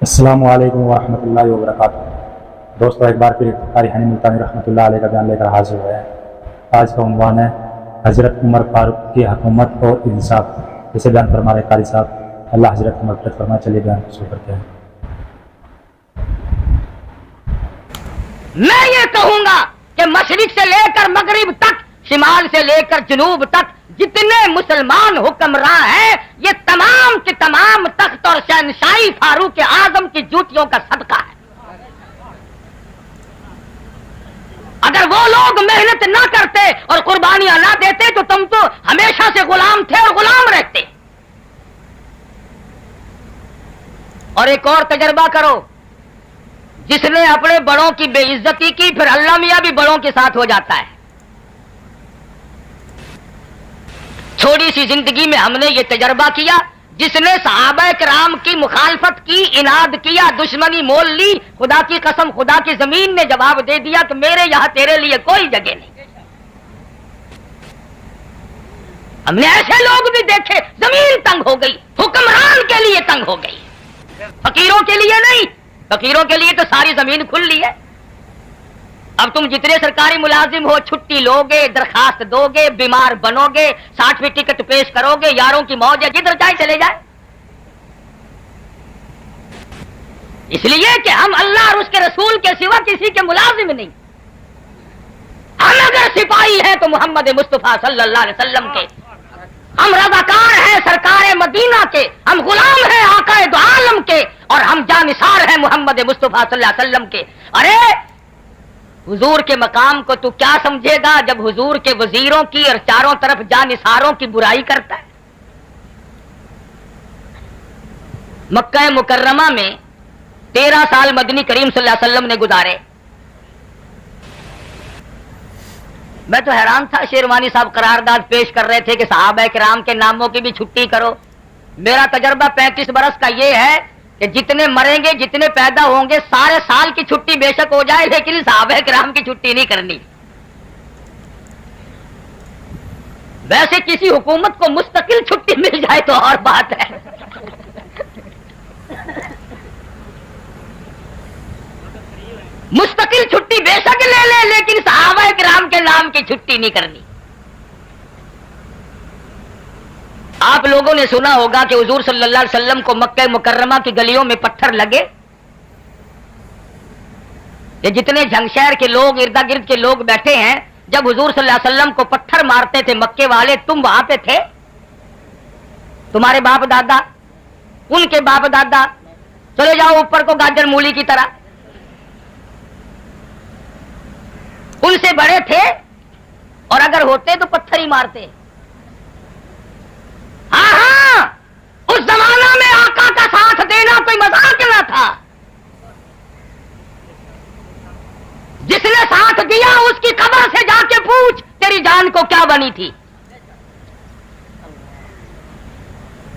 السلام علیکم ورحمۃ اللہ وبرکاتہ۔ دوستو ایک بار پھر قاری حنی ملتانی رحمۃ اللہ علیہ کا بیان لے کر حاضر ہوئے ہیں۔ آج کا عنوان ہے حضرت عمر فاروق کی حکومت اور انصاف، جسے بیان فرما رہے قاری صاحب، اللہ حضرت کی مغفرت فرمائے۔ چلیے بیان شروع کرتے ہیں۔ میں یہ کہوں گا کہ مشرق سے لے کر مغرب تک، شمال سے لے کر جنوب تک جتنے مسلمان حکمراں ہیں، یہ تمام کے تمام تخت اور شہنشاہی فاروق اعظم کی جوتیوں کا صدقہ ہے۔ اگر وہ لوگ محنت نہ کرتے اور قربانیاں نہ دیتے تو تم تو ہمیشہ سے غلام تھے اور غلام رہتے۔ اور ایک اور تجربہ کرو، جس نے اپنے بڑوں کی بے عزتی کی، پھر اللہ میاں بھی بڑوں کے ساتھ ہو جاتا ہے۔ چھوٹی سی زندگی میں ہم نے یہ تجربہ کیا، جس نے صحابہ کرام کی مخالفت کی، اناد کیا، دشمنی مول لی، خدا کی قسم خدا کی زمین نے جواب دے دیا کہ میرے یہاں تیرے لیے کوئی جگہ نہیں۔ ہم نے ایسے لوگ بھی دیکھے، زمین تنگ ہو گئی، حکمران کے لیے تنگ ہو گئی، فقیروں کے لیے نہیں۔ فقیروں کے لیے تو ساری زمین کھل لی ہے۔ اب تم جتنے سرکاری ملازم ہو، چھٹی لو گے، درخواست دو گے، بیمار بنو گے، سرٹیفکیٹ پیش کرو گے، یاروں کی موج ہے، جدھر جائے چلے جائے۔ اس لیے کہ ہم اللہ اور اس کے رسول کے سوا کسی کے ملازم نہیں۔ ہم اگر سپاہی ہیں تو محمد مصطفیٰ صلی اللہ علیہ وسلم کے، ہم رضاکار ہیں سرکار مدینہ کے، ہم غلام ہیں آقا دو عالم کے، اور ہم جانثار ہیں محمد مصطفیٰ صلی اللہ علیہ وسلم کے۔ ارے حضور کے مقام کو تو کیا سمجھے گا جب حضور کے وزیروں کی اور چاروں طرف جانثاروں کی برائی کرتا ہے؟ مکہ مکرمہ میں 13 سال مدنی کریم صلی اللہ علیہ وسلم نے گزارے۔ میں تو حیران تھا، شیروانی صاحب قرارداد پیش کر رہے تھے کہ صحابہ کرام کے ناموں کی بھی چھٹی کرو۔ میرا تجربہ 35 برس کا یہ ہے کہ جتنے مریں گے، جتنے پیدا ہوں گے، سارے سال کی چھٹی بے شک ہو جائے، لیکن صحابہ کرام کی چھٹی نہیں کرنی۔ ویسے کسی حکومت کو مستقل چھٹی مل جائے تو اور بات ہے۔ مستقل چھٹی بے شک لے لے، لیکن صحابہ کرام کے نام کی چھٹی نہیں کرنی۔ آپ لوگوں نے سنا ہوگا کہ حضور صلی اللہ علیہ وسلم کو مکہ مکرمہ کی گلیوں میں پتھر لگے، یہ جتنے جھنگ شہر کے لوگ، ارد گرد کے لوگ بیٹھے ہیں، جب حضور صلی اللہ علیہ وسلم کو پتھر مارتے تھے مکے والے، تم وہاں پہ تھے؟ تمہارے باپ دادا، ان کے باپ دادا، چلے جاؤ اوپر کو گاجر مولی کی طرح، ان سے بڑے تھے، اور اگر ہوتے تو پتھر ہی مارتے۔ ہاں ہاں، اس زمانہ میں آقا کا ساتھ دینا کوئی مذاق نہ تھا۔ جس نے ساتھ دیا اس کی قبر سے جا کے پوچھ تیری جان کو کیا بنی تھی۔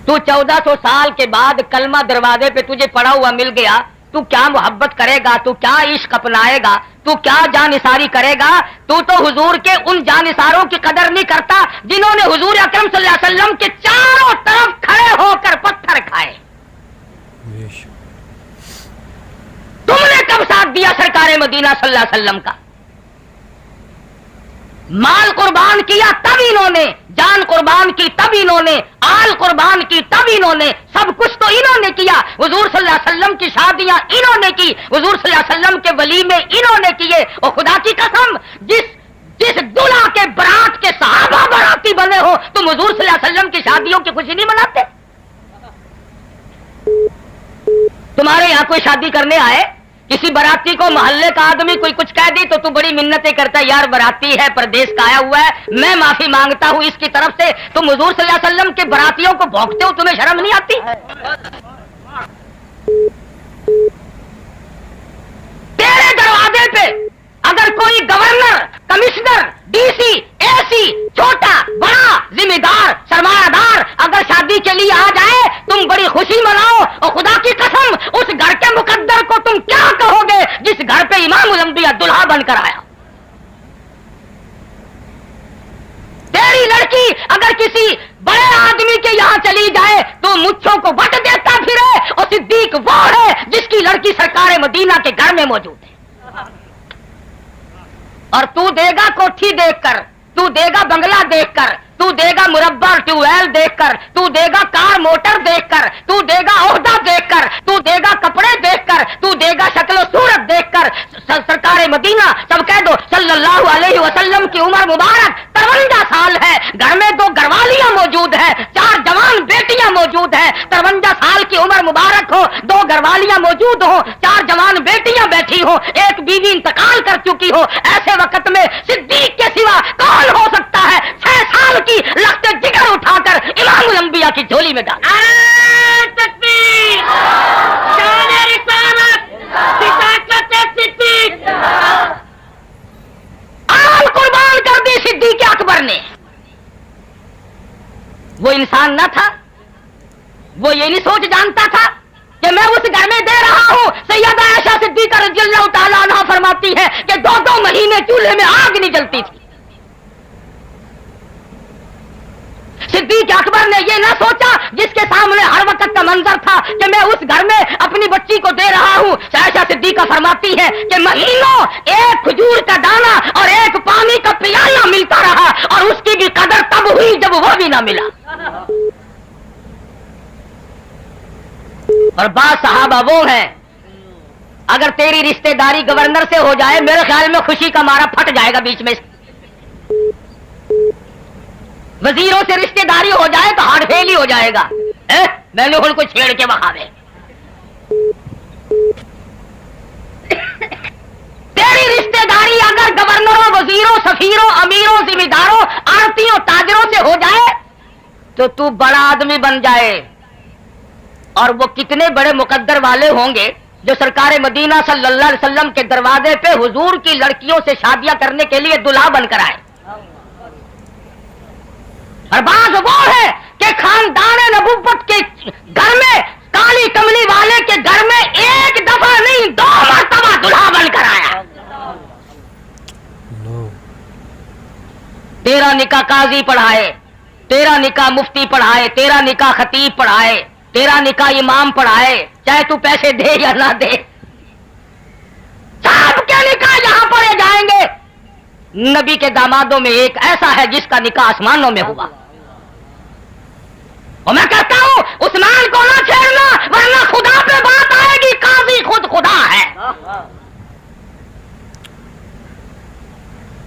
تو 1400 سال کے بعد کلمہ دروازے پہ تجھے پڑا ہوا مل گیا، تو کیا محبت کرے گا، تو کیا عشق اپنائے گا، تو کیا جانثاری کرے گا؟ تو حضور کے ان جانثاروں کی قدر نہیں کرتا جنہوں نے حضور اکرم صلی اللہ علیہ وسلم کے چاروں طرف کھڑے ہو کر پتھر کھائے۔ تم نے کب ساتھ دیا سرکار مدینہ صلی اللہ علیہ وسلم کا؟ مال قربان کیا تب انہوں نے، جان قربان کی تب انہوں نے، آل قربان کی تب انہوں نے، سب کچھ تو انہوں نے کیا۔ حضور صلی اللہ علیہ وسلم کی شادیاں انہوں نے کی، حضور صلی اللہ علیہ وسلم کے ولیمے انہوں نے کیے۔ اور خدا کی قسم، جس دلہا کے برات کے صحابہ براتی بنے ہو، تم حضور صلی اللہ علیہ وسلم کی شادیوں کی خوشی نہیں مناتے؟ تمہارے یہاں کوئی شادی کرنے آئے، کسی براتی کو محلے کا آدمی کوئی کچھ کہہ دی تو بڑی منتیں کرتا ہے، یار براتی ہے، پردیس کا آیا ہوا ہے، میں معافی مانگتا ہوں اس کی طرف سے۔ تم حضور صلی اللہ علیہ وسلم کے براتیوں کو بھونکتے ہو، تمہیں شرم نہیں آتی؟ تیرے دروازے پہ اگر کوئی گورنر، کمشنر، ڈی سی، اے سی، چھوٹا بڑا ذمہ دار سرمایہ دار اگر شادی کے لیے آ جائے، تم بڑی خوشی مناؤ، اور خدا کی قسم اس گھر کے مقدر کو تم کیا کہو گے جس گھر پہ امام الانبیاء دلہا بن کر آیا؟ تیری لڑکی اگر کسی بڑے آدمی کے یہاں چلی جائے تو مچھوں کو وٹ دیتا پھرے، اور صدیق وہ ہے جس की लड़की सरकार मदीना के घर में मौजूद है। और तू देगा कोठी देखकर, तू देगा बंगला देखकर, तू देगा मुरब्बा ट्यूबवेल देखकर, तू देगा कार मोटर देखकर, तू देगा ओहदा देखकर, तू देगा कपड़े देखकर, तू देगा शक्ल सूरत देखकर। सरकार मदीना, सब कह दो सल्लल्लाहु अलैहि वसल्लम की उम्र मुबारक 53 साल है। घर में 2 घरवालियां मौजूद है, 4 जवान बेटियां मौजूद है। 53 साल की उम्र मुबारक हो, 2 घरवालियां मौजूद हो, 4 जवान बेटियां बैठी हो, एक बीवी इंतकाल कर चुकी हो। ऐसे वक्त में सिद्दीक के सिवा कौन हो सकता है? 6 साल की लख्त जिगर उठाकर इमामुल अंबिया की झोली में डाल। आल कुर्बान कर दी सिद्दीक अकबर ने। वो इंसान न था, वो ये नहीं सोच जानता था कि मैं उस घर में दे रहा हूं। सैयदा आयशा सिद्दीका रज़ियल्लाहु ताला अन्हा फरमाती है कि 2-2 महीने चूल्हे में आग नहीं जलती थी। सिद्दीक अकबर ने ये ना सोचा, जिसके सामने हर वक्त का मंजर था कि मैं उस घर में अपनी बच्ची को दे रहा हूं। आयशा सिद्दीका फरमाती है कि महीनों एक खजूर का दाना और एक पानी का प्याला मिलता रहा, और उसकी भी कदर तब हुई जब वो भी ना मिला। और बात सहाबा वो है, अगर तेरी रिश्तेदारी गवर्नर से हो जाए, मेरे ख्याल में खुशी का मारा फट जाएगा बीच में। वजीरों से रिश्तेदारी हो जाए तो हार्ट फेल ही हो जाएगा। मैंने उनको छेड़ के बहावे। तेरी रिश्तेदारी अगर गवर्नरों, वजीरों, सफीरों, अमीरों, जिम्मेदारों, आड़तियों, ताजरों से हो जाए तो तू बड़ा आदमी बन जाए। और वो कितने बड़े मुकद्दर वाले होंगे जो सरकार मदीना सल्लल्लाहु अलैहि वसल्लम के दरवाजे पे हुजूर की लड़कियों से शादियां करने के लिए दुल्हा बनकर आए। और बात वो है कि खानदान नबुव्वत के घर में, काली कमली वाले के घर में एक दफा नहीं 2 मरतबा दुल्हा बनकर आया। तेरा निकाह काजी पढ़ाए, तेरा निकाह मुफ्ती पढ़ाए, तेरा निकाह खतीब पढ़ाए, तेरा निकाह इमाम पढ़ाए, चाहे तू पैसे दे या ना दे, सबके निकाह यहां पढ़े जाएंगे। नबी के दामादों में एक ऐसा है जिसका निकाह आसमानों में हुआ। और मैं कहता हूं उस्मान को ना छेड़ना, वरना खुदा पे बात आएगी। काजी खुद खुदा है।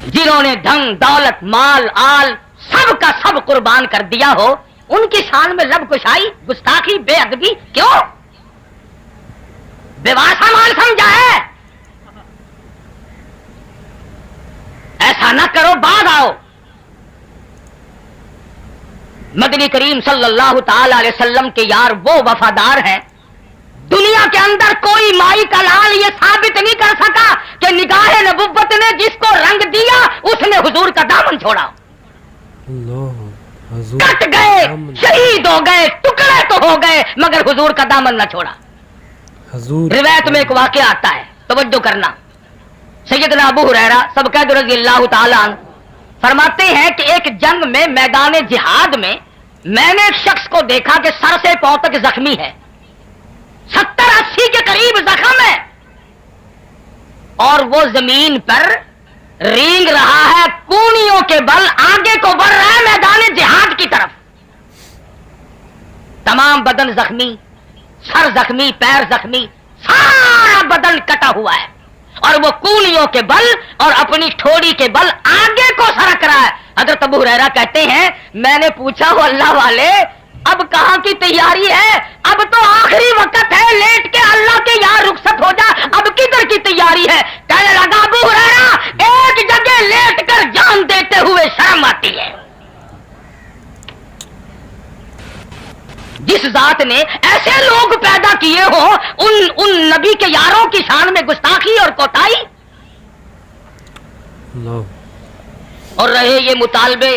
जिन्होंने धन दौलत माल आल सब का सब कुर्बान कर दिया हो, उनकी शान में लब कुशाई, गुस्ताखी, बेअदबी क्यों? बेवासा माल समझा है। ऐसा ना करो, बाद आओ। मदनी करीम सल्लल्लाहु ताला अलैहि वसल्लम के यार वो वफादार हैं, दुनिया के अंदर कोई माई का लाल ये साबित नहीं कर सका कि निगाहे नबुव्वत ने जिसको रंग दिया उसने हुजूर का दामन छोड़ा। कट गए, शहीद हो गए, टुकड़े तो हो गए, मगर हुजूर का दामन न छोड़ा। रिवायत में एक वाकया आता है, तवज्जो करना। सैयदना अबू हुरैरा सब कह रज़ियल्लाहु ताला अन्हु फरमाते हैं कि एक जंग में, मैदान जिहाद में, मैंने एक शख्स को देखा कि सर से पांव तक जख्मी है, 70-80 के करीब जख्म है, और वो जमीन पर रेंग रहा है, कूनियों के बल आगे को बढ़ रहा है मैदान जिहाद की तरफ। तमाम बदन जख्मी, सर जख्मी, पैर जख्मी, सारा बदन कटा हुआ है, और वो कूलियों के बल और अपनी ठोड़ी के बल आगे को सरक रहा है। हज़रत अबू हुरैरा कहते हैं, मैंने पूछा हो अल्लाह वाले, अब कहां की तैयारी है? अब तो आखिरी वक्त है, लेट के अल्लाह के यहाँ रुखसत हो जा, अब किधर की तैयारी है? कहने लगा अबू हुरैरा, एक जगह लेट कर जान देते हुए शर्म आती है। जिस जात ने ऐसे लोग पैदा किए हो, उन नबी के यारों की शान में गुस्ताखी और कोताही। और रहे ये मुतालबे,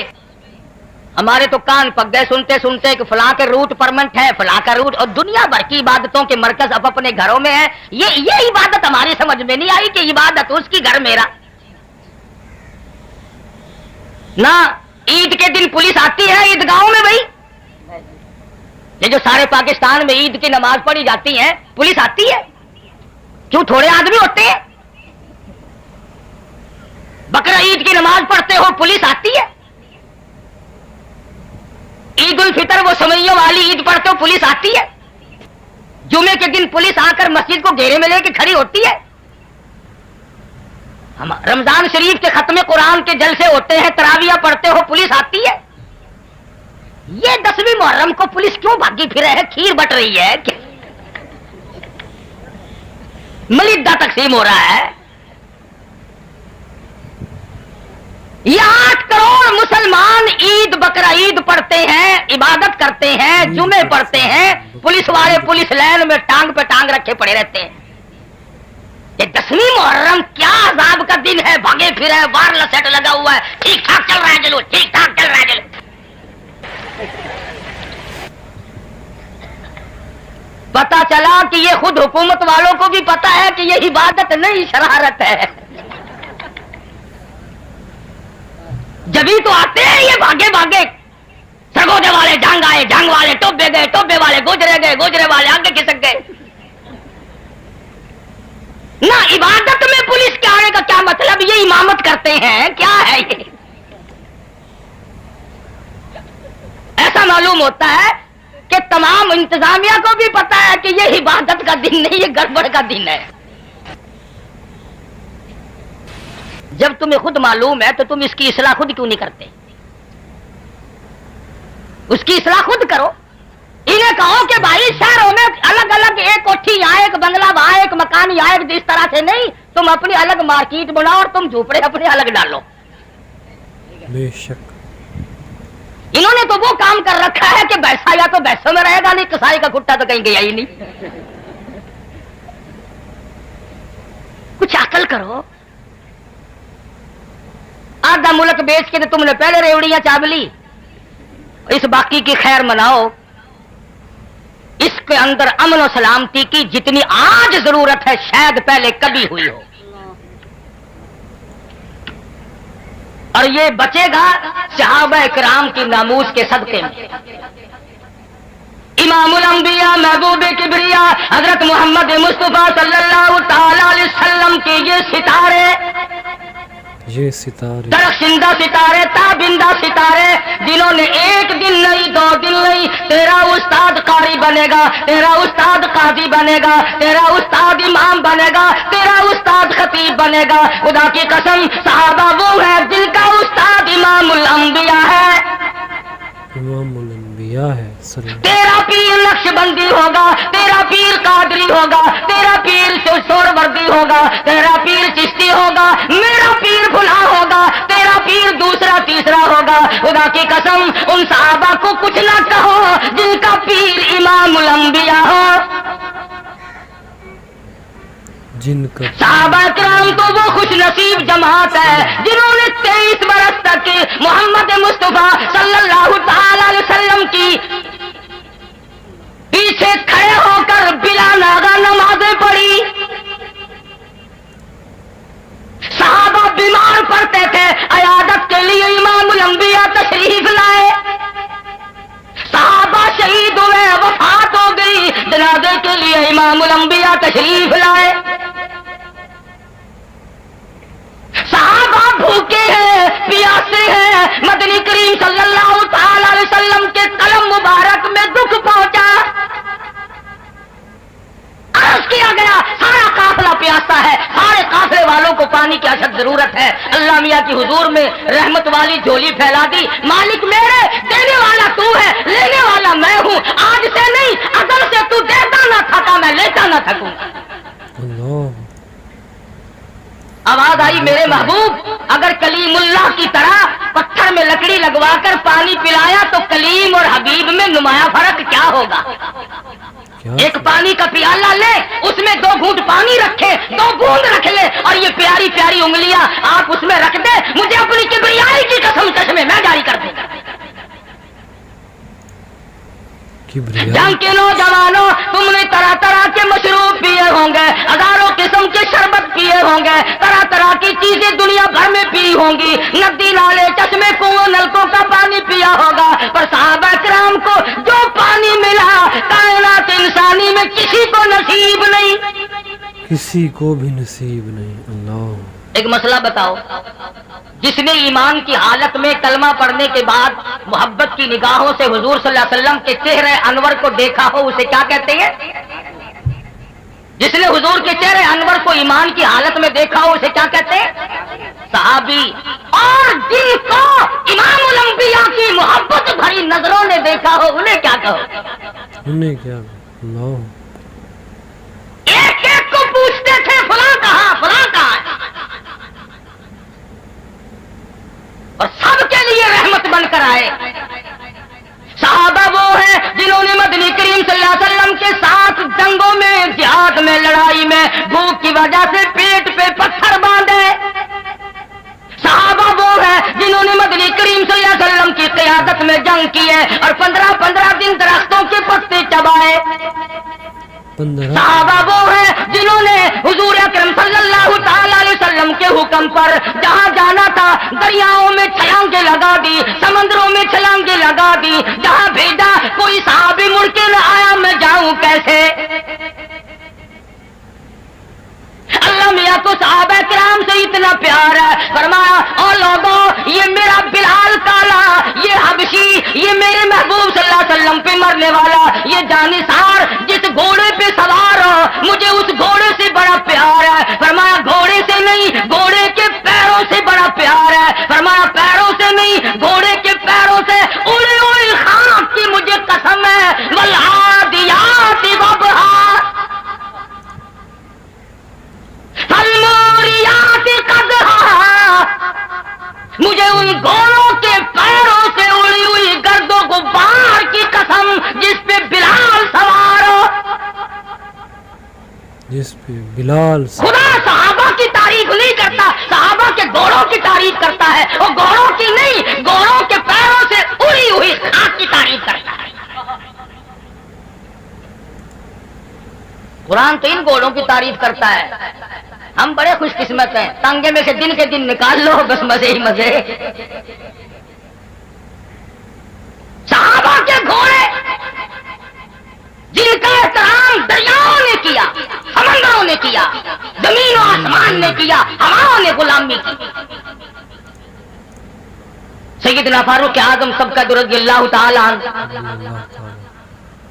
हमारे तो कान पक गए सुनते सुनते कि फलां के रूट परमानेंट है, फलां का रूट, और दुनिया भर की इबादतों के मरकज अब अपने घरों में है। ये इबादत हमारी समझ में नहीं आई कि इबादत उसकी, घर मेरा ना। ईद के दिन पुलिस आती है ईदगाहों में, भाई ये जो सारे पाकिस्तान में ईद की नमाज पढ़ी जाती है, पुलिस आती है, क्यों थोड़े आदमी होते हैं? बकरा ईद की नमाज पढ़ते हो, पुलिस आती है। ईद उल फितर वो समैयों वाली ईद पढ़ते हो, पुलिस आती है। जुमे के दिन पुलिस आकर मस्जिद को घेरे में लेके खड़ी होती है। हम रमजान शरीफ के खत्म कुरान के जलसे होते हैं, तरावियां पढ़ते हो, पुलिस आती है। ये 10वीं मुहर्रम को पुलिस क्यों भागी फिरे है? खीर बट रही है, मलिदा तकसीम हो रहा है। ये 8 करोड़ मुसलमान ईद बकरा ईद पढ़ते हैं, इबादत करते हैं, जुमे पढ़ते हैं, पुलिस वाले पुलिस लाइन में टांग पे टांग रखे पड़े रहते हैं। ये 10वीं मुहर्रम क्या अजाब का दिन है, भागे फिरे, वायरलेस सेट लगा हुआ है, ठीक ठाक चल रहा है जुलूस, ठीक ठाक चल रहा है जुलूस। पता चला कि ये खुद हुकूमत वालों को भी पता है कि ये इबादत नहीं, शरारत है। जभी तो आते हैं ये भागे भागे, सरगोदे वाले जंग आए, जंग वाले टोबे गए, टोबे वाले गुजरे गए, गुजरे वाले आगे खिसक गए। ना इबादत में पुलिस के आने का क्या मतलब? ये इमामत करते हैं, क्या है ये? ऐसा मालूम होता है कि तमाम इंतजामिया को भी पता है कि ये इबादत का दिन नहीं, ये गड़बड़ का दिन है। जब तुम्हें खुद मालूम है तो तुम इसकी इस्लाह खुद क्यों नहीं करते? उसकी इस्लाह खुद करो। इन्हें कहो कि भाई शहरों में अलग अलग एक कोठी यहाँ, एक बंगला वहां, एक मकान यहाँ, एक इस तरह से नहीं, तुम अपनी अलग मार्केट बनाओ और तुम झोपड़े अपने अलग डालो। बेशक इन्होंने तो वो काम कर रखा है कि बैसा या तो बैसों में रहेगा, नहीं कसाई का गुट्टा तो कहीं गया ही नहीं। कुछ अकल करो। आधा मुल्क बेच के तो तुमने पहले रेवड़ियां चाव ली, इस बाकी की खैर मनाओ। इसके अंदर अमन और सलामती की जितनी आज जरूरत है शायद पहले कभी हुई हो, और ये बचेगा सहाबा इकराम की नामूस के सदके में। इमामुल अंबिया महबूब किबरिया हजरत मोहम्मद मुस्तफा सल्लल्लाहु तआला अलैहि वसल्लम के ये सितारे दरख्शिंदा सितारे, ताबिंदा सितारे, जिन्होंने एक दिन नहीं, 2 दिन नहीं, तेरा उस्ताद कारी बनेगा, तेरा उस्ताद काजी बनेगा, तेरा उस्ताद इमाम बनेगा, तेरा उस्ताद खतीब बनेगा। खुदा की कसम सहाबा वो है जिनका उस्ताद इमामुल अंबिया है, इमामुल अंबिया है। तेरा पीर नक्शबंदी होगा, तेरा पीर कादरी होगा, तेरा पीर सोहरवर्दी होगा, तेरा पीर चिश्ती होगा, मेरा पीर फुला होगा, तेरा पीर दूसरा तीसरा होगा। खुदा की कसम उन सहाबा को कुछ ना कहो जिनका पीर इमामुल अंबिया हो। जिनका सहाबा किराम तो वो खुश नसीब जमात है जिन्होंने 23 बरस तक मोहम्मद मुस्तफा सल्लल्लाहु तआला अलैहि वसल्लम की पीछे खड़े होकर बिला नागा नमाजें पढ़ी। सहाबा बीमार पड़ते थे, अयादत के लिए इमामुल अंबिया तशरीफ लाए। सहाबा शहीद हुए, वफात हो गई, जनाजे के लिए इमामुल अंबिया तशरीफ लाए। सहाबा भूखे हैं, प्यासे हैं, मदनी करीम सल्लल्लाहु तआला अलैहि वसल्लम के कलम मुबारक में दुख पहुंचा। अर्ज किया गया सारा काफिला प्यासा है, सारे काफिले वालों को पानी की अशद जरूरत है। अल्लाह मियां की हुजूर में रहमत वाली झोली फैला दी। मालिक मेरे, देने वाला तू है, लेने वाला मैं हूँ। आज से नहीं, अगर से तू देता ना थका, मैं लेता ना थकूंगा। आवाज आई, मेरे महबूब अगर कलीमुल्लाह की तरह पत्थर में लकड़ी लगवाकर पानी पिलाया तो कलीम और हबीब में नुमाया फर्क क्या होगा? एक पानी का प्याला ले, उसमें 2 घूंट पानी रखे, 2 बूंद रख ले, और ये प्यारी प्यारी उंगलियां आप उसमें रख दे, मुझे अपनी किबरियाई की कसम चश्मे मैं जारी कर दूंगा। जंग के नौजवानों, तुमने तरह तरह के मशरूब पिए होंगे, हजारों किस्म के शरबत पिए होंगे, तरह तरह की चीजें दुनिया भर में पी होंगी, नदी नाले चश्मे कुओं नलकों का पानी पिया होगा, पर सहाबा किराम को जो पानी मिला कायनात इंसानी में किसी को नसीब नहीं। किसी को भी नसीब नहीं। अल्लाह। एक मसला बताओ, जिसने ईमान की हालत में कलमा पढ़ने के बाद मोहब्बत की निगाहों से हुजूर सल्लल्लाहु अलैहि वसल्लम के चेहरे अनवर को देखा हो, उसे क्या कहते हैं? जिसने हुजूर के चेहरे अनवर को ईमान की हालत में देखा हो, उसे क्या कहते हैं? सहाबी। और जिनको इमामुल अंबिया की मोहब्बत भरी नजरों ने देखा हो, उन्हें क्या कहो? उन्हें क्या? अल्लाह। एक एक को पूछते थे, फलां कहाँ, फलां कहाँ है? और सबके लिए रहमत बनकर आए। सहाबा वो है जिन्होंने मदनी करीम सल्लल्लाहु अलैहि वसल्लम के साथ जंगों में, जिहाद में, लड़ाई में भूख की वजह से पेट पे पत्थर बांधे। सहाबा वो है जिन्होंने मदनी करीम सल्लल्लाहु अलैहि वसल्लम की क़ियादत में जंग की है और 15-15 दिन दरख्तों के पत्ते चबाए। सहाबा वो है जिन्होंने हुजूर अकरम सल्लल्लाहु ताला अलैहि वसल्लम के हुक्म पर जहां जाना था दरियाओं में छलांगे लगा दी, समंदरों में छलांगे लगा दी। जहां भेजा कोई सहाबी मुड़ के न आया, मैं जाऊं कैसे? अल्लाह मियां को सहाबा किराम से इतना प्यार है, फरमाया ओ लोगों, ये मेरा बिलाल काला, ये हबशी, ये मेरे महबूब सल्लल्लाहु अलैहि वसल्लम पे मरने वाला, ये जानिसार जिस घोड़े पे सवार हो, मुझे उस घोड़े से बड़ा प्यार है। फरमाया घोड़े से नहीं, घोड़े के पैरों से बड़ा प्यार है। फरमाया पैरों से नहीं, घोड़े के पैरों से। उड़ी उड़ी खाक की मुझे कसम है, वल आदियाति वबहा, मुझे उन घोड़ों के पैरों से उड़ी हुई गर्दों गुब्बार की कसम जिस पे बिलाल सवार हो, जिस पे बिलाल। खुदा सहाबा की तारीफ नहीं करता, सहाबा के घोड़ों की तारीफ करता है। और घोड़ों की नहीं, घोड़ों के पैरों से उड़ी हुई खाक की तारीफ करता है। कुरान तो इन घोड़ों की तारीफ करता है। हम बड़े खुशकिस्मत हैं, टांगे में से दिन के दिन निकाल लो, बस मजे ही मजे। सहाबा के घोड़े जिनका एहतराम दरियाओं ने किया, समंदरों ने किया, जमीन और आसमान ने किया, हवाओं ने गुलामी की। सैयदना फारूक आजम सबका रज़ियल्लाहु ताला अन्हु,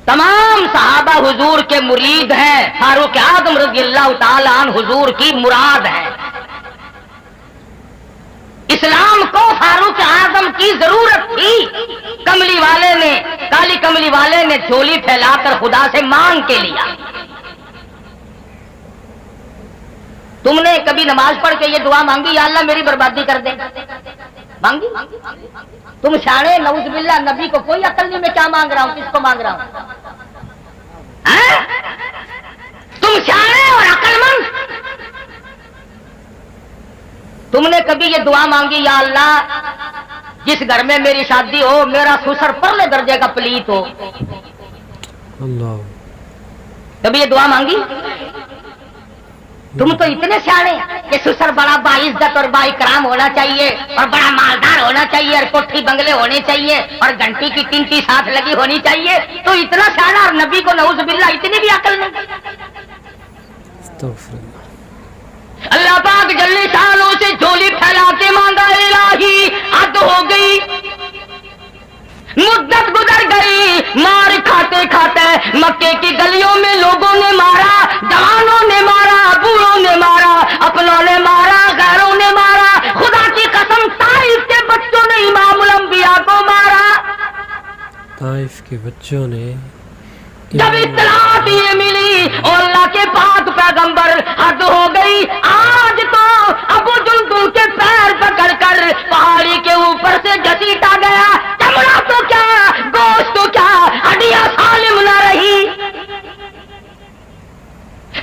तमाम सहाबा हुजूर के मुरीद हैं। फारूक आजम रज़ियल्लाहु ताला अन्हु हुजूर की मुराद है। इस्लाम को फारूक आजम की जरूरत थी। कमली वाले ने, काली कमली वाले ने झोली फैलाकर खुदा से मांग के लिया। तुमने कभी नमाज पढ़ के ये दुआ मांगी, या अल्लाह मेरी बर्बादी कर दे? मांगी? तुम शाने नऊज़ुबिल्लाह, नबी को कोई अकल नहीं, मैं क्या मांग रहा हूं, किसको मांग रहा हूं? तुम शाने और अकलमंद, तुमने कभी ये दुआ मांगी, या अल्लाह जिस घर में मेरी शादी हो मेरा ससुर परले दर्जे का पलीत हो? अल्लाह। कभी ये दुआ मांगी? तुम तो इतने सियाने कि ससुर बड़ा बाइज्जत और बाइकराम होना चाहिए और बड़ा मालदार होना चाहिए और कोठी बंगले होने चाहिए और घंटी की टिंटी साथ लगी होनी चाहिए। तो इतना सियाना और नबी को नऊज़ुबिल्लाह इतनी भी अकल नहीं। अल्लाह पाक जल्ले शानों से झोली फैला के मांगा, इलाही हद हो गई, मुद्दत गुजर गई, मार खाते खाते मक्के की गलियों में लोगों ने मारा, जवानों ने मारा, बूढ़ों ने मारा, अपनों ने मारा, गैरों ने मारा। खुदा की कसम ताइफ के बच्चों ने इमामुल अंबिया को मारा। ताइफ के बच्चों ने जब इत्तलात ये मिली और अल्लाह के पाक पैगंबर, हद हो गई, आज तो अबू जुल्दुल के पैर पकड़कर पहाड़ी के ऊपर से घसीटा गया। चमड़ा तो क्या, गोश्त तो क्या, हड्डियां सालिम न रही।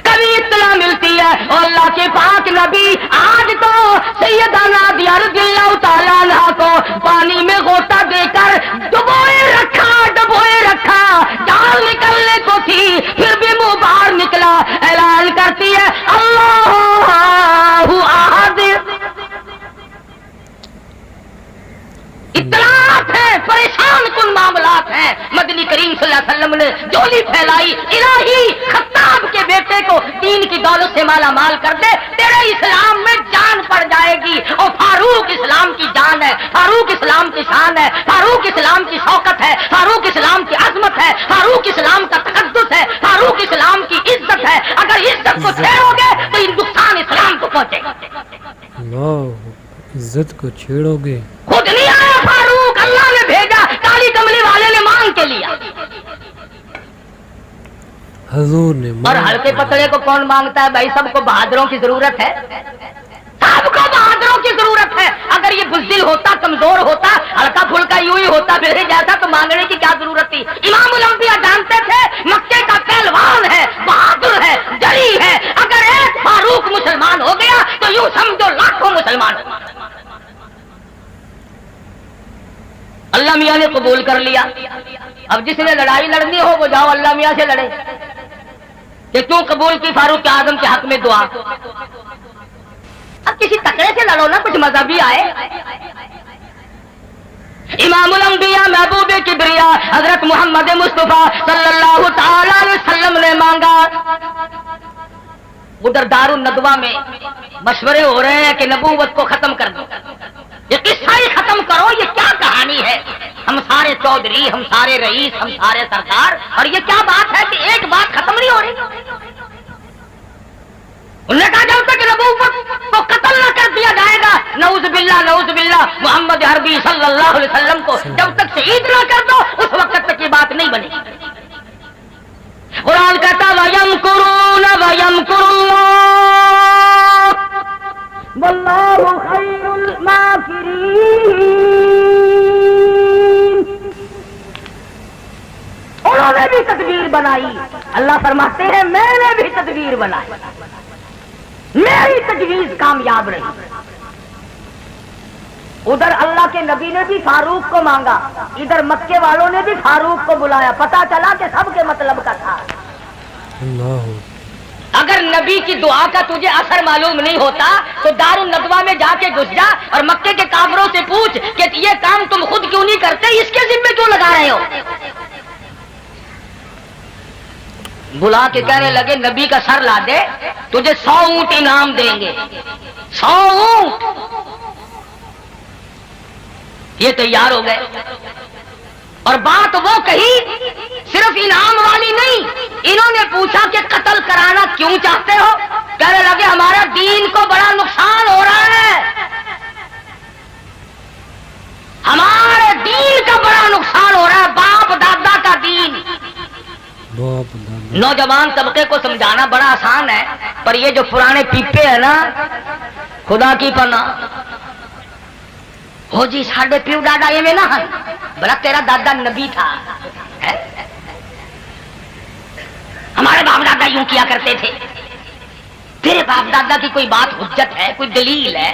कभी इत्तला मिलती है और अल्लाह के पाक नबी, आज तो सैयदना नादिया रज़ियल्लाहु ताला अन्हा को पानी में गोता देकर डुबोए रखा, जान निकलने को थी, फिर भी मुंह बाहर निकला। ऐलान करती है, अल्लाहु अहद। इत्तलात है, परेशान कुन मामलात हैं। मदनी करीम सल्लल्लाहु अलैहि वसल्लम ने जोली फैलाई, इलाही खत्ताब के बेटे को दीन की दौलत से माला माल कर दे, तेरे इस्लाम में जान पड़ जाएगी। और फारूक इस्लाम की जान है, फारूक इस्लाम की शान है, फारूक इस्लाम की शौकत है, फारूक इस्लाम की अजमत है, फारूक इस्लाम का तकद्दुस है, फारूक इस्लाम की इज्जत है। अगर इज्जत को छेड़ोगे तो नुकसान इस्लाम को पहुंचेगा। अल्लाह, इज्जत को छेड़ोगे। खुद नहीं आया फारूक, अल्लाह ने भेजा, काली कमली वाले ने मांग के लिया। हजूर ने और हल्के पतले को कौन मांगता है भाई? सबको बहादुरों की जरूरत है, सबको बहादुरों की जरूरत है। अगर ये बुज़दिल होता, कमजोर होता, हल्का फुल्का यूं ही होता मेरे जैसा, तो मांगने की क्या जरूरत थी? इमामुल अंबिया जानते थे मक्के का पहलवान है, बहादुर है, जरी है। अगर एक फारूक मुसलमान हो गया तो यूं समझो लाखों मुसलमान हो। अल्लाह मियाँ ने कबूल कर लिया। अब जिसने लड़ाई लड़नी हो वो जाओ अल्लाह मियाँ से लड़े कि क्यों कबूल की फारूक आजम के हक में दुआ। अब किसी तकड़े से लड़ो ना, कुछ मजा भी आए। इमामुल अंबिया महबूब किबरिया हजरत मोहम्मद मुस्तफा सल्लल्लाहु ताला अलैहि वसल्लम ने मांगा। उधर दारुन नदवा में मशवरे हो रहे हैं कि नबूवत को खत्म कर दो, ये किस्सा ही खत्म करो, ये क्या कहानी है? हम सारे चौधरी, हम सारे रईस, हम सारे सरकार, और ये क्या बात है कि एक बात खत्म नहीं हो रही? उन्होंने कहा जब तक नबूवत को कत्ल न कर दिया जाएगा, नऊज़ बिल्लाह मोहम्मद अरबी सल्लल्लाहु अलैहि वसल्लम को जब तक शहीद न कर दो, उस वक्त तक ये बात नहीं बनेगी। कुरान कहता वयमकुरून वयमकुरुल्लाह वल्लाहु खैरुल माकिरीन। उन्होंने भी तदबीर बनाई, अल्लाह फरमाते हैं मैंने भी तदबीर बनाई, मेरी तजवीज कामयाब रही। उधर अल्लाह के नबी ने भी फारूक को मांगा, इधर मक्के वालों ने भी फारूक को बुलाया। पता चला कि सबके मतलब का था। अगर नबी की दुआ का तुझे असर मालूम नहीं होता तो दारुन नदवा में जाके घुस जा और मक्के के काफिरों से पूछ कि ये काम तुम खुद क्यों नहीं करते, इसके जिम्मे क्यों लगा रहे हो? बुला के कहने लगे नबी का सर ला दे, तुझे 100 ऊंट इनाम देंगे, 100 ऊंट। ये तैयार हो गए और बात वो कही सिर्फ इनाम वाली नहीं, इन्होंने पूछा कि कत्ल कराना क्यों चाहते हो? कहने लगे हमारा दीन को बड़ा नुकसान हो रहा है, हमारे दीन का बड़ा नुकसान हो रहा है, बाप दादा का दीन। नौजवान तबके को समझाना बड़ा आसान है, पर ये जो पुराने पीपे है ना, खुदा की पनाह हो जी, साढ़े प्यू दादा ये में ना बड़ा तेरा दादा नबी था, हमारे बाप दादा यूं किया करते थे। तेरे बाप दादा की कोई बात हुज्जत है, कोई दलील है?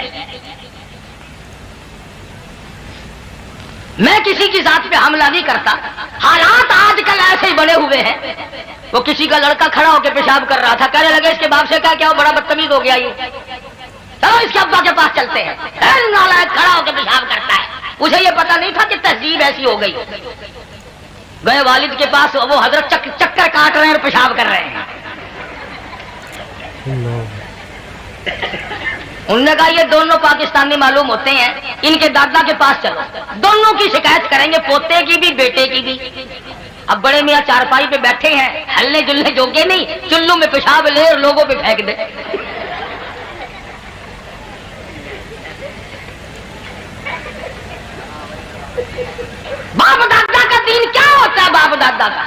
मैं किसी की जात पे हमला नहीं करता, हालात आजकल ऐसे ही बने हुए हैं। वो किसी का लड़का खड़ा होकर पेशाब कर रहा था, कहने लगे इसके बाप से क्या क्या बड़ा बदतमीज हो गया ये, चलो इसके अब्बा के पास चलते हैं। नालायक खड़ा होकर पेशाब करता है, उसे ये पता नहीं था कि तहजीब ऐसी हो गई। गए वालिद के पास, वो हजरत चक्कर काट रहे हैं और पेशाब कर रहे हैं। उन्होंने कहा ये दोनों पाकिस्तानी मालूम होते हैं, इनके दादा के पास चलो, दोनों की शिकायत करेंगे, पोते की भी बेटे की भी। अब बड़े मियाँ चारपाई पे बैठे हैं, हल्ले जुल्ले जोगे नहीं, चुल्लू में पेशाब ले और लोगों पे फेंक दे। बाप दादा का दीन क्या होता है? बाप दादा का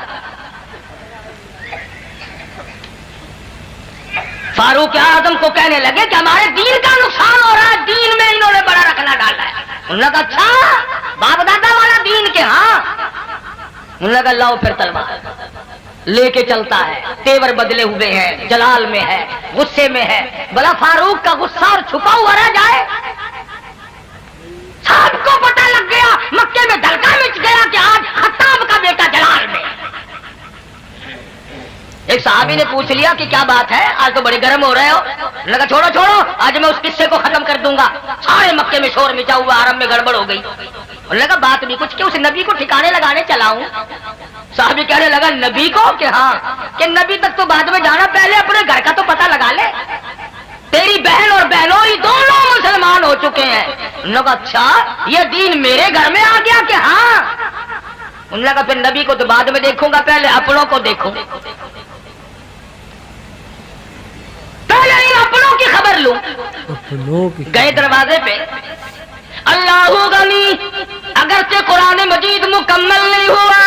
फारूक आजम को कहने लगे कि हमारे दीन का नुकसान हो रहा है, दीन में इन्होंने बड़ा रखना डाला है। उन्होंने कहा अच्छा बाप दादा वाला दीन के? हाँ। उन्होंने कहा लाओ फिर तलवार। लेके चलता है, तेवर बदले हुए हैं, जलाल में है, गुस्से में है। भला फारूक का गुस्सा और छुपा हुआ रह जाए? सबको पता लग गया, मक्के में धड़का मच गया कि आज खत्ताब का बेटा जलाल में। ایک صحابی نے پوچھ لیا کہ کیا بات ہے، آج تو بڑے گرم ہو رہے ہو. لگا چھوڑو چھوڑو، آج میں اس قصے کو ختم کر دوں گا. سارے مکے میں شور مچا ہوا، حرم میں گڑبڑ ہو گئی. لگا بات بھی کچھ کہ اس نبی کو ٹھکانے لگانے چلا ہوں. صحابی کہنے لگا نبی کو؟ کہ ہاں. کہ نبی تک تو بعد میں جانا، پہلے اپنے گھر کا تو پتہ لگا لے. تیری بہن اور بہنوئی دونوں مسلمان ہو چکے ہیں. لگا اچھا یہ دین میرے گھر میں آ گیا؟ کہ ہاں. ان لگا پھر نبی کو تو بعد میں دیکھوں گا، پہلے اپنوں کو دیکھوں، پہلے ان اپنوں کی خبر لوں. اپنوں کی گئے دروازے پہ. اللہ غنی، اگرچہ قرآن مجید مکمل نہیں ہوا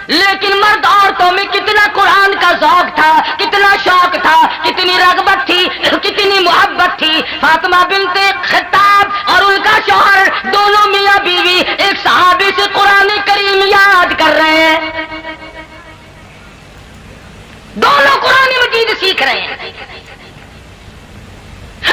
لیکن مرد عورتوں میں کتنا قرآن کا ذوق تھا، کتنا شوق تھا، کتنی رغبت تھی، کتنی محبت تھی. فاطمہ بنت خطاب اور ان کا شوہر دونوں میاں بیوی ایک صحابی سے قرآن کریم یاد کر رہے ہیں، دونوں قرآن مجید سیکھ رہے ہیں.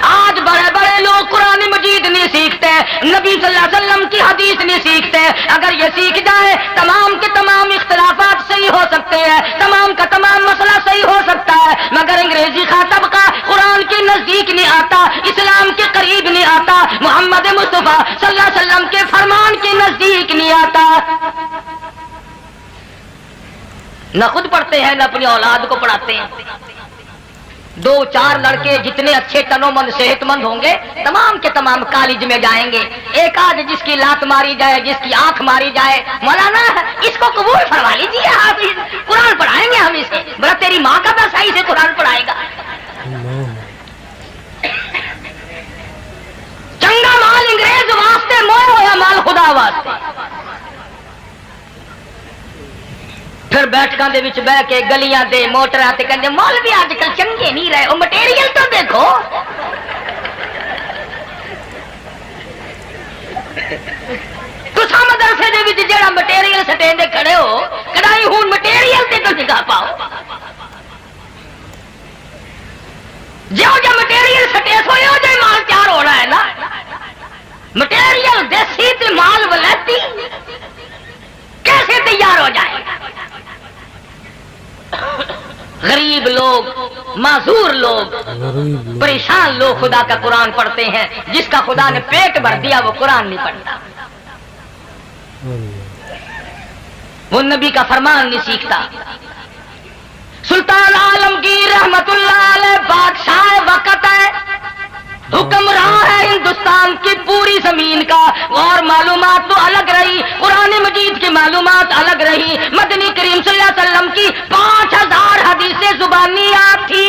آج بڑے بڑے لوگ قرآن مجید نہیں سیکھتے، نبی صلی اللہ علیہ وسلم کی حدیث نہیں سیکھتے. اگر یہ سیکھ جائے تمام کے تمام اختلافات صحیح ہو سکتے ہیں، تمام کا تمام مسئلہ صحیح ہو سکتا ہے. مگر انگریزی خاطب کا قرآن کے نزدیک نہیں آتا، اسلام کے قریب نہیں آتا، محمد مصطفیٰ صلی اللہ علیہ وسلم کے فرمان کے نزدیک نہیں آتا. نہ خود پڑھتے ہیں نہ اپنی اولاد کو پڑھاتے ہیں. 2-4 لڑکے جتنے اچھے تنو مند صحت مند ہوں گے تمام کے تمام کالج میں جائیں گے. ایک آدھ جس کی لات ماری جائے، جس کی آنکھ ماری جائے، مولانا اس کو قبول فرما لیجیے، آپ قرآن پڑھائیں گے ہم اسے. بڑا تیری ماں کا بس صحیح سے قرآن پڑھائے گا. چنگا مال انگریز واسطے، موہ ہوا مال خدا واسطے. پھر بیٹھکاں دے وچ بہ کے گلیاں دے موٹراں تے کہندے مولوی اج کل چنگے نہیں رہے، او مٹیریل تو دیکھو. تساں مدرسے دے وچ جڑا مٹیریل سٹیندے کھڑے ہو، کڑائی ہون مٹیریل تے تو نگاہ پاؤ. جو مٹیریل سٹے سوئے ہو جو مال تیار ہونا ہے نا. مٹیریل دیسی تے مال ولایتی کیسے تیار ہو جائے؟ غریب لوگ، معذور لوگ، پریشان لوگ خدا کا قرآن پڑھتے ہیں. جس کا خدا نے پیٹ بھر دیا وہ قرآن نہیں پڑھتا، وہ نبی کا فرمان نہیں سیکھتا. سلطان عالمگیر رحمت اللہ علیہ بادشاہ وقت ہے، حکمراں ہے ہندوستان کی پوری زمین کا، اور معلومات تو الگ رہی، قرآن مجید کی معلومات الگ رہی. مدنی کریم صلی اللہ علیہ وسلم کی 5000 حدیثیں زبانیات تھی.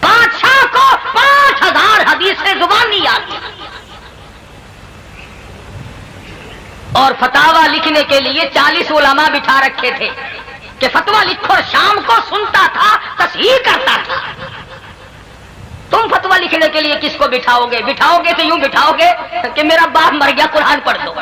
بادشاہ کو 5000 حدیثیں زبانیات تھی. اور فتاوا لکھنے کے لیے 40 علماء بٹھا رکھے تھے کہ فتوا لکھو. شام کو سنتا تھا، تصحیح کرتا تھا. تم فتوا لکھنے کے لیے کس کو بٹھاؤ گے؟ بٹھاؤ گے تو یوں بٹھاؤ گے کہ میرا باپ مر گیا قرآن پڑھ دو.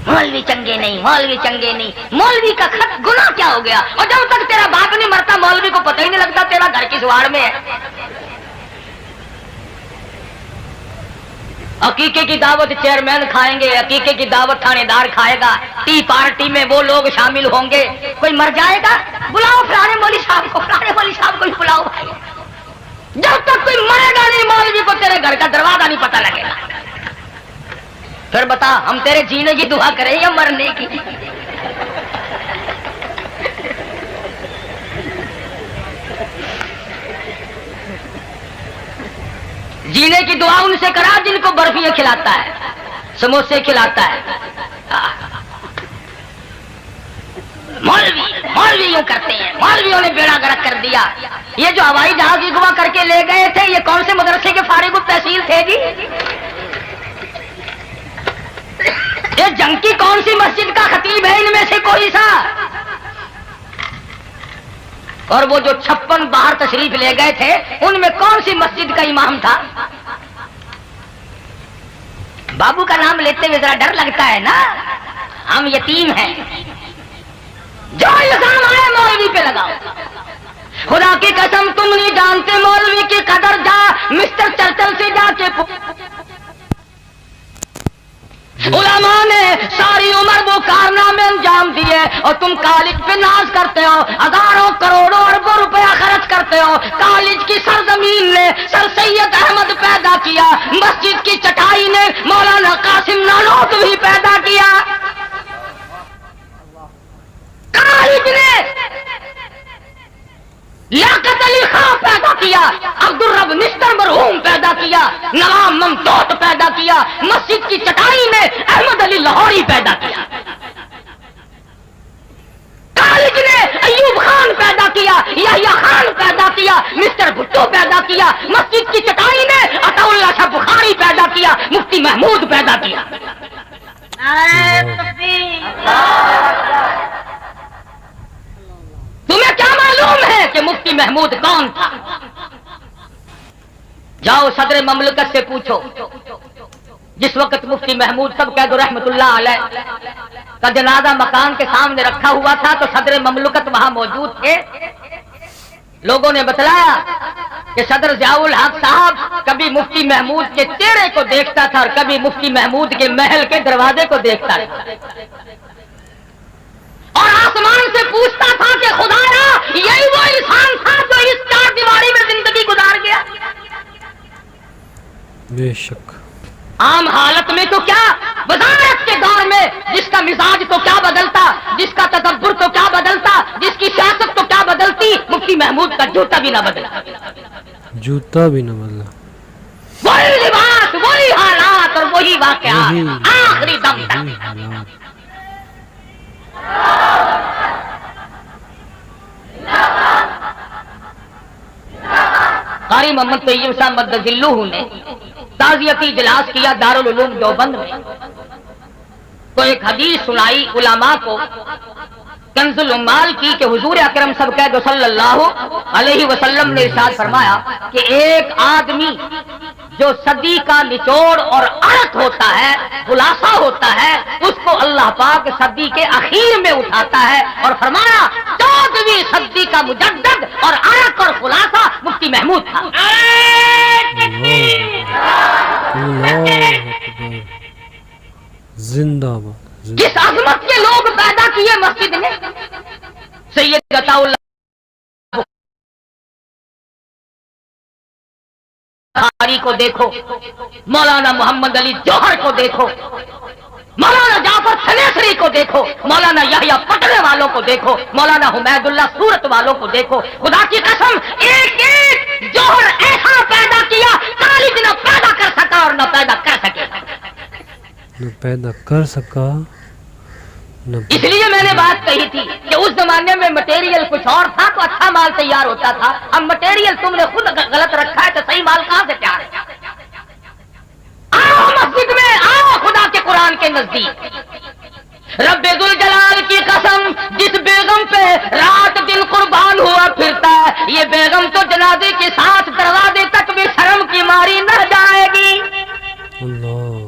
مولوی چنگے نہیں، مولوی چنگے نہیں. مولوی کا خط گناہ کیا ہو گیا؟ اور جب تک تیرا باپ نہیں مرتا مولوی کو پتہ ہی نہیں لگتا تیرا گھر کس واڑ میں ہے. عقیقے کی دعوت چیئرمین کھائیں گے، عقیقے کی دعوت تھانے دار کھائے گا، ٹی پارٹی میں وہ لوگ شامل ہوں گے. کوئی مر جائے گا بلاؤ فلانے مولوی صاحب کو، فلانے مولوی صاحب کو بلاؤ. جب تک کوئی مرے گا نہیں مولوی کو تیرے گھر کا دروازہ نہیں پتہ لگے گا. پھر بتا ہم تیرے جینے کی دعا کریں یا مرنے کی؟ جینے کی دعا ان سے کرا جن کو برفیاں کھلاتا ہے، سموسے کھلاتا ہے. مولوی یوں کرتے ہیں، مولویوں نے بیڑا گرک کر دیا. یہ جو ہوائی جہاز اغوا کر کے لے گئے تھے یہ کون سے مدرسے کے فارغ التحصیل تھے جی؟ یہ جنگ کی کون سی مسجد کا خطیب ہے ان میں سے کوئی سا؟ اور وہ جو 56 باہر تشریف لے گئے تھے ان میں کون سی مسجد کا امام تھا؟ بابو کا نام لیتے ہوئے ذرا ڈر لگتا ہے نا. ہم یتیم ہیں. جو الزام آئے مولوی پہ لگاؤ. خدا کی قسم تم نہیں جانتے مولوی کی قدر. جا مسٹر چرچل سے جا کے علماء نے ساری عمر وہ کارنامے انجام دیے اور تم کالج پہ ناز کرتے ہو، ہزاروں کروڑوں اربوں روپیہ خرچ کرتے ہو۔ کالج کی سرزمین نے سر سید احمد پیدا کیا، مسجد کی چٹائی نے مولانا قاسم نانوتوی پیدا کیا، کالج نے لیاقت علی خان پیدا کیا، عبدالرب نشتر مرحوم پیدا کیا، نواب ممدوح پیدا کیا، مسجد کی چٹائی میں احمد علی لاہوری پیدا کیا، کالج نے ایوب خان پیدا کیا، یحییٰ خان پیدا کیا، مسٹر بھٹو پیدا کیا، مسجد کی چٹائی نے عطا اللہ شاہ بخاری پیدا کیا، مفتی محمود پیدا کیا۔ تمہیں کیا معلوم ہے کہ مفتی محمود کون تھا؟ جاؤ صدر مملکت سے پوچھو، جس وقت مفتی محمود سب کہہ دو رحمت اللہ علیہ کا جنازہ مکان کے سامنے رکھا ہوا تھا تو صدر مملکت وہاں موجود تھے۔ لوگوں نے بتلایا کہ صدر ضیاء الحق صاحب کبھی مفتی محمود کے چہرے کو دیکھتا تھا اور کبھی مفتی محمود کے محل کے دروازے کو دیکھتا تھا، اور آسمان سے پوچھتا تھا کہ خدایا یہی وہ انسان تھا جو اس چار دیواری میں زندگی گزار گیا؟ بے شک عام حالت میں تو کیا، وزارت کے دور میں جس کا مزاج تو کیا بدلتا، جس کا تدبر تو کیا بدلتا، جس کی سیاست تو کیا بدلتی، مفتی محمود کا جوتا بھی نہ بدلا، جوتا بھی نہ بدلا، وہی لباس، وہی حالات اور وہی واقعات آخری دم تک۔ قاری محمد طیب صاحب مدذلہ نے تعزیتی اجلاس کیا دارالعلوم دیوبند میں، تو ایک حدیث سنائی علماء کو کنز العمال کی کہ حضور اکرم صلی اللہ علیہ وسلم نے ارشاد فرمایا کہ ایک آدمی جو صدی کا نچوڑ اور عرق ہوتا ہے، خلاصہ ہوتا ہے، اس کو اللہ پاک صدی کے اخیر میں اٹھاتا ہے، اور فرمایا 14ویں صدی کا مجدد اور عرق اور خلاصہ مفتی محمود تھا۔ زندہ باد۔ جس عظمت کے لوگ پیدا کیے مسجد نے، سید عطا اللہ بخاری کو دیکھو، مولانا محمد علی جوہر کو دیکھو، مولانا جعفر سلیسری کو دیکھو، مولانا یحییٰ پٹنے والوں کو دیکھو، مولانا حمید اللہ سورت والوں کو دیکھو، خدا کی قسم ایک ایک جوہر ایسا پیدا کیا کالج نہ پیدا کر سکا اور نہ پیدا کر سکے، نہ پیدا کر سکا نہ۔ اس لیے میں نے بات کہی تھی کہ اس زمانے میں مٹیریل کچھ اور تھا تو اچھا مال تیار ہوتا تھا، اب مٹیریل تم نے خود غلط رکھا ہے تو صحیح مال کہاں سے تیار ہے؟ آؤ مسجد میں، آؤ خدا کے قرآن کے نزدیک۔ رب ذوالجلال کی قسم، جس بیگم پہ رات دن قربان ہوا پھرتا ہے، یہ بیگم تو جنازے کے ساتھ دروازے تک بھی شرم کی ماری نہ جائے گی۔ اللہ،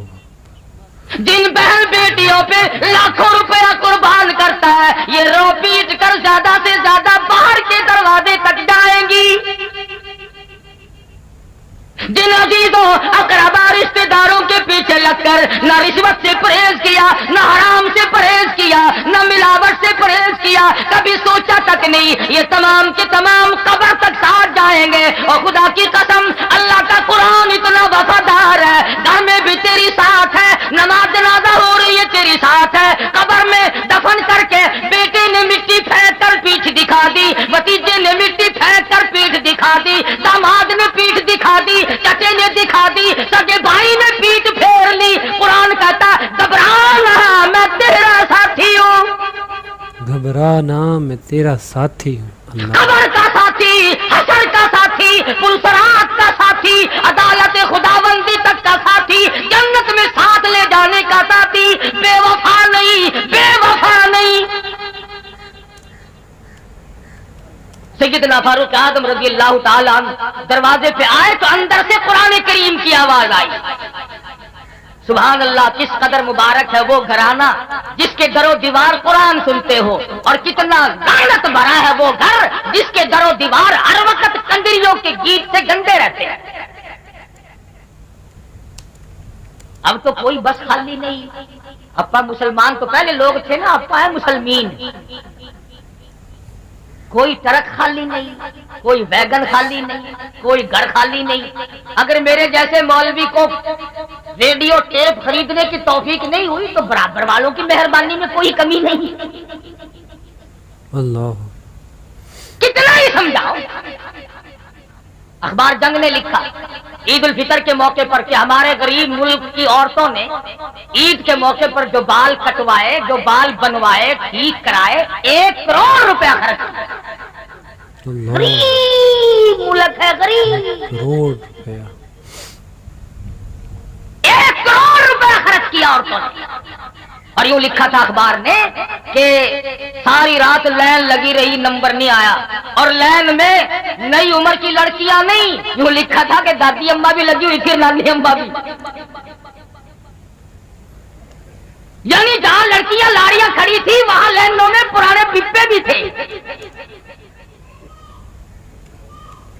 جن بہن بیٹیوں پہ لاکھوں روپیہ قربان کرتا ہے، یہ رو پیٹ کر زیادہ سے زیادہ باہر کے دروازے تک جائیں گی۔ جن عزیزوں اقربا رشتے داروں کے پیچھے لگ کر نہ رشوت سے پرہیز کیا، نہ حرام سے پرہیز کیا، نہ ملاوٹ سے پرہیز کیا، کبھی سوچا تک نہیں یہ تمام کے تمام قبر تک ساتھ جائیں گے۔ اور خدا کی قسم اللہ کا قرآن اتنا وفادار ہے، گھر میں بھی تیری ساتھ ہے، نماز جنازہ ہو رہی ہے تیری ساتھ ہے، قبر میں دفن کر کے بیٹے نے مٹی پھینک کر پیٹھ دکھا دی، بھتیجے نے مٹی پھینک کر پیٹھ دکھا دی، داماد نے پیٹھ دکھا دی، چچے نے دکھا دی، سگے بھائی نے پیٹھ پھیر لی۔ قرآن کہتا گھبرانا میں تیرا ساتھی ہوں، گھبرانا میں تیرا ساتھی ہوں۔ اللہ، قبر کا ساتھی، حشر کا ساتھی، پلسرات کا ساتھی، عدالت خداوندی تک کا ساتھی، جنت میں ساتھ لے جانے کا ساتھی، بے وفا نہیں، بے وفا نہیں۔ سیدنا فاروق اعظم رضی اللہ تعالیٰ عنہ دروازے پہ آئے تو اندر سے قرآن کریم کی آواز آئی۔ سبحان اللہ، کس قدر مبارک ہے وہ گھرانہ جس کے در و دیوار قرآن سنتے ہو، اور کتنا لعنت بھرا ہے وہ گھر جس کے در و دیوار ہر وقت کنجریوں کے گیت سے گندے رہتے ہیں۔ اب تو کوئی بس خالی نہیں. اپا مسلمان تو پہلے لوگ تھے نا, اپا ہے مسلمین. کوئی ٹرک خالی نہیں, کوئی ویگن خالی نہیں, کوئی گھر خالی نہیں. اگر میرے جیسے مولوی کو ریڈیو ٹیپ خریدنے کی توفیق نہیں ہوئی تو برابر والوں کی مہربانی میں کوئی کمی نہیں. اللہ کتنا ہی سمجھاؤ. اخبار جنگ نے لکھا عید الفطر کے موقع پر کہ ہمارے غریب ملک کی عورتوں نے عید کے موقع پر جو بال کٹوائے, جو بال بنوائے, ٹھیک کرائے, 1 کروڑ روپیہ خرچ کیا. اللہ غریب ملک ہے, غریب. کروڑ روپیہ 1 کروڑ روپیہ خرچ کیا عورتوں نے. اور یوں لکھا تھا اخبار نے کہ ساری رات لائن لگی رہی, نمبر نہیں آیا. اور لائن میں نئی عمر کی لڑکیاں نہیں, یوں لکھا تھا کہ دادی اماں بھی لگی ہوئی تھی, نانی اماں بھی. یعنی جہاں لڑکیاں لاڑیاں کھڑی تھی وہاں لائنوں میں پرانے پپے بھی تھے.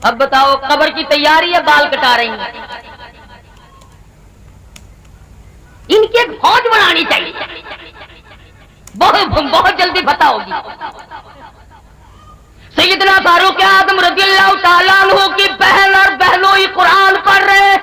اب بتاؤ قبر کی تیاری ہے, بال کٹا رہی ہیں. ان کی ایک فوج بنانی چاہیے, بہت جلدی فتح ہوگی. سیدنا فاروق اعظم رضی اللہ تعالیٰ عنہ کی بہن اور بہنوئی قرآن پڑھ رہے,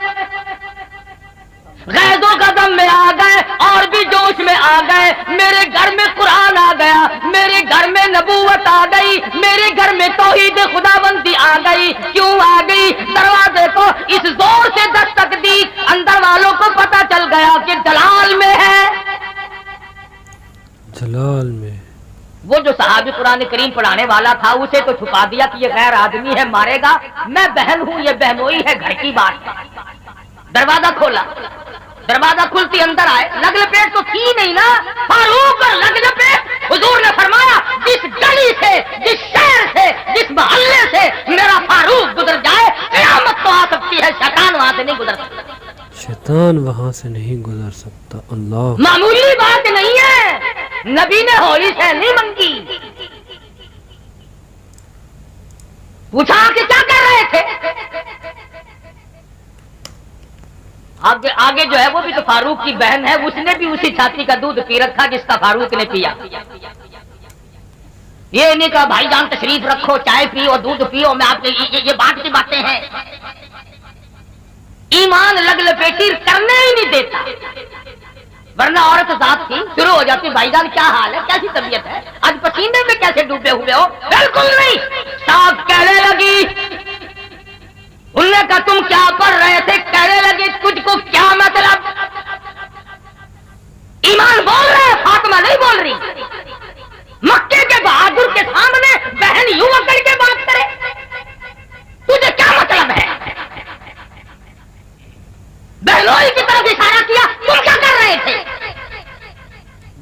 غیظ و غضب میں آ گئے اور بھی جوش میں آ گئے. میرے گھر میں قرآن آ گیا, میرے گھر میں نبوت آ گئی, میرے گھر میں توحید خداوندی آ گئی. کیوں آ گئی؟ دروازے کو اس زور سے دستک دی, اندر والوں کو پتہ چل گیا کہ جلال میں ہے. جلال میں وہ جو صحابی قرآن کریم پڑھانے والا تھا اسے تو چھپا دیا کہ یہ غیر آدمی ہے, مارے گا. میں بہن ہوں, یہ بہنوئی ہے, گھر کی بات. دروازہ کھولا, دروازہ کھلتی اندر آئے. لگ لپیٹ تو تھی نہیں نا, فاروق اور لگ لپیٹ. حضور نے فرمایا جس گلی سے, جس شہر سے, جس محلے سے میرا فاروق گزر جائے قیامت تو آ سکتی ہے, شیطان وہاں سے نہیں گزر سکتا. شیطان وہاں سے نہیں گزر سکتا. اللہ معمولی بات نہیں ہے. نبی نے ہولی سے نہیں منگی. پوچھا کہ کیا کر رہے تھے, آگے جو ہے وہ بھی تو فاروق کی بہن ہے, اس نے بھی اسی چھاتی کا دودھ پی رکھا جس کا فاروق نے پیا. یہ نہیں کہا بھائی جان تشریف رکھو, چائے پیو, دودھ پیو, میں آپ کے یہ بات کی باتیں ہیں. ایمان لگ لپیٹی کرنے ہی نہیں دیتا, ورنہ عورت ذات تھی شروع ہو جاتی, بھائی جان کیا حال ہے, کیسی طبیعت ہے, آج پسینے میں کیسے ڈوبے ہوئے ہو. بالکل نہیں, صاف کہنے لگی. انہوں نے کہا تم کیا پڑھ رہے تھے, کہنے لگی تجھ کو کیا مطلب. ایمان بول رہے, فاطمہ نہیں بول رہی. مکے کے بہادر کے سامنے بہن یوں اکڑ کے بات کرے, تجھے کیا مطلب ہے. بہنوئی کی طرف اشارہ کیا, تم کیا کر رہے تھے.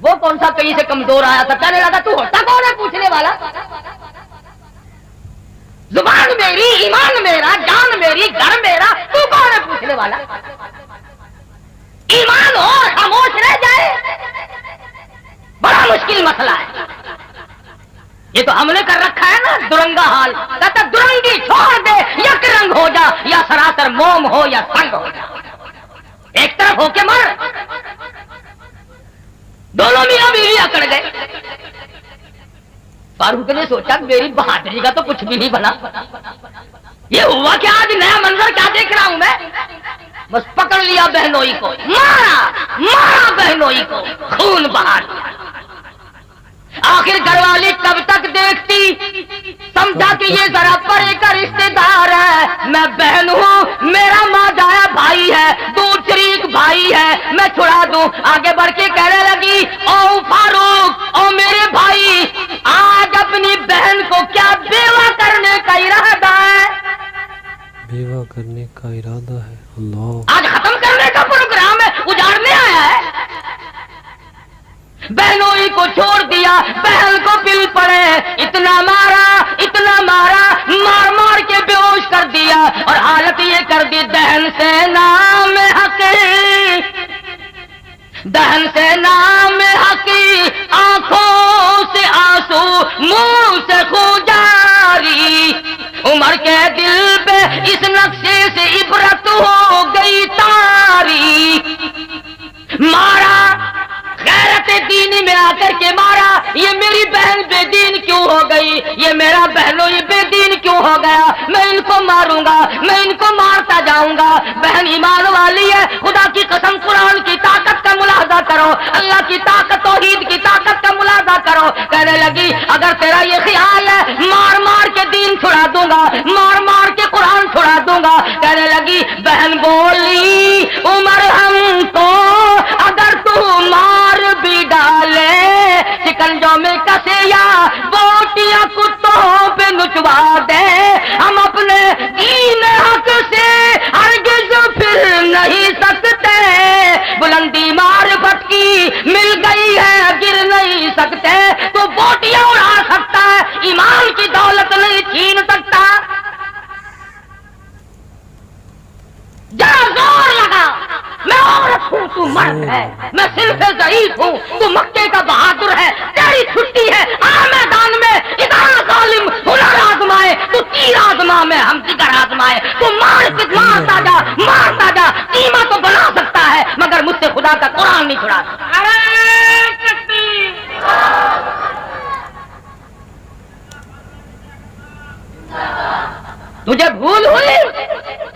وہ کون سا کہیں سے کمزور آیا تھا, کہنے لگا تو ہوتا کون ہے پوچھنے والا. زبان میری, ایمان میرا, جان میری, گھر میرا, تو کون ہے پوچھنے والا. ایمان ہو اور خاموش رہ جائے, بڑا مشکل مسئلہ ہے. یہ تو ہم نے کر رکھا ہے نا درنگا حال. کہتا درنگی چھوڑ دے, یک رنگ ہو جا, یا سراسر موم ہو یا سنگ ہو جا, ایک طرف ہو کے مر. دونوں میاں بیوی اکڑ گئے. فاروق نے سوچا میری بہادری کا تو کچھ بھی نہیں بنا. یہ ہوا کیا, آج نیا منظر کیا دیکھ رہا ہوں میں. بس پکڑ لیا بہنوئی کو, مارا بہنوئی کو, خون بہا دیا. آخر گھر والی کب تک دیکھتی, سمجھا کہ یہ ذرا پرے کا رشتے دار ہے. میں بہن ہوں, میرا ماں جایا بھائی ہے, دودھ شریک بھائی ہے, میں چھڑا دوں. آگے بڑھ کے کہنے لگی او فاروق, او میرے بھائی, آج اپنی بہن کو کیا بیوہ کرنے کا ارادہ ہے. بیوہ کرنے کا ارادہ ہے. اللہ آج ختم کرنے کا پروگرام ہے, اجاڑنے آیا ہے. بہنوئی کو چھوڑ دیا, بہن کو پل پڑے, اتنا مارا, مار مار کے بے ہوش کر دیا. اور حالت یہ کر دی, دہن سے نام حقی, دہن سے نام حقی, آنکھوں سے آنسو, منہ سے خون جاری. عمر کے دل پہ اس نقشے سے عبرت ہو گئی تاری. मारा, गैरत दीनी में आकर के मारा। ये मेरी बहन बेदीन क्यों हो गई, ये मेरा बहनों ये बेदीन क्यों हो गया, मैं इनको मारूंगा, मैं इनको मारता जाऊंगा। बहन ईमान वाली है, खुदा की कसम कुरान की ताकत का मुलाजा करो, अल्लाह की ताकत तौहीद की ताकत का मुलाजा करो। कहने लगी अगर तेरा ये ख्याल है मार मार के दीन छुड़ा दूंगा, मार मार के कुरान छुड़ा दूंगा। कहने लगी बहन बोली उमर हमको अगर तू मार भी डाले, शिकंजों में कसे या बोटियां कुत्तों पे नुचवा दे, हम अपने दीन हक से हरगिज फिर नहीं सकते। बुलंदी मारिफत की मिल गई है गिर नहीं सकते, तो बोटियां उड़ा सकता है, ईमान की दौलत नहीं छीन सकता। जरा जोर लगा, मैं औरत हूँ तू मर्द है, मैं सिर्फ ज़ईफ हूँ तू मक्के का बहादुर है। तेरी छुट्टी है आ मैदान में, इधर जालिम हुनर आजमाए, तू तीर आजमा में हम जिगर आजमाए। तू मारता जा, कीमा तो बना सकता है मगर मुझसे खुदा का कुरान नहीं छुड़ा सकता। तुझे भूल हुई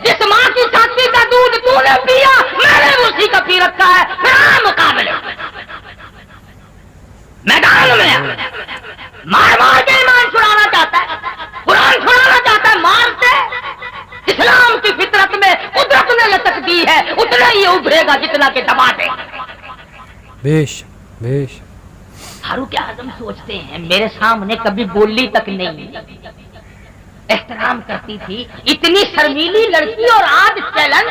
जिस माँ की छाती का दूध तूने पिया, मैंने उसी का पी रखा है। मेरा मुकाबले मैदान में मार मार के ईमान छुड़ाना चाहता है, कुरान छुड़ाना चाहता है मार से। इस्लाम की फितरत में कुदरत ने लचक दी है, उतना ही उभरेगा जितना के दबा दे। बेश बेश फारूक आजम सोचते हैं मेरे सामने कभी बोली तक नहीं, एहतराम करती थी, इतनी शर्मीली लड़की और आज चैलेंज।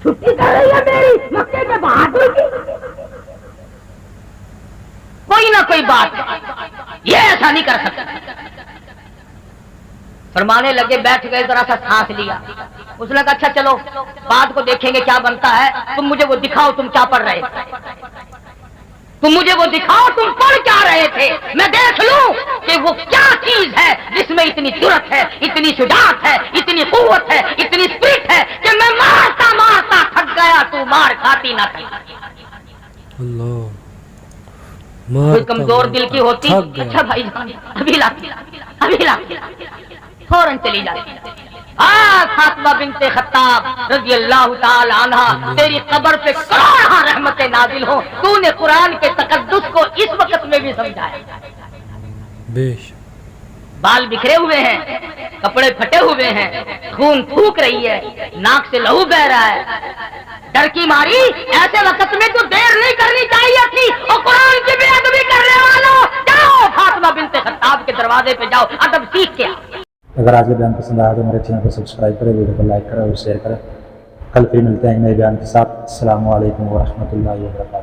छुट्टी कर रही है मेरी मक्के के बहादुर की, कोई ना कोई बात, ये ऐसा नहीं कर सकता। फरमाने लगे, बैठ गए, जरा सा सांस लिया। उसने कहा अच्छा चलो बाद को देखेंगे क्या बनता है, तुम मुझे वो दिखाओ तुम क्या पढ़ रहे थे, तुम मुझे वो दिखाओ तुम पढ़ क्या रहे थे, मैं देख लूं कि वो क्या चीज है जिसमें इतनी जुर्रत है, इतनी शुजाअत है, इतनी कुव्वत है, इतनी स्पिरिट है कि मैं मारता मारता थक गया, तू मार खाती ना थी। कोई कमजोर दिल की होती, अच्छा भाई अभी लाती फौरन चली जाती। फातिमा बिनते खत्ताब रज़ी अल्लाह ताला अन्हा, तेरी कब्र पे करोड़ों रहमतें नाजिल हो, तूने कुरान के तकद्दुस को इस वक्त में भी समझाया। बेश बाल बिखरे हुए हैं, कपड़े फटे हुए हैं, खून थूक रही है, नाक से लहू बह रहा है, डर की मारी। ऐसे वक्त में तो देर नहीं करनी चाहिए थी, और कुरान की बेअदबी करने वालों जाओ फातिमा बिनते खत्ताब के दरवाजे पे जाओ, अदब सीख के आओ। अगर आज का बयान पसंद आया तो मेरे चैनल को सब्सक्राइब करें, वीडियो को लाइक करें और शेयर करें। कल फिर मिलते हैं एक नए बयान के साथ। अस्सलामु अलैकुम व रहमतुल्लाहि व बरकातहू।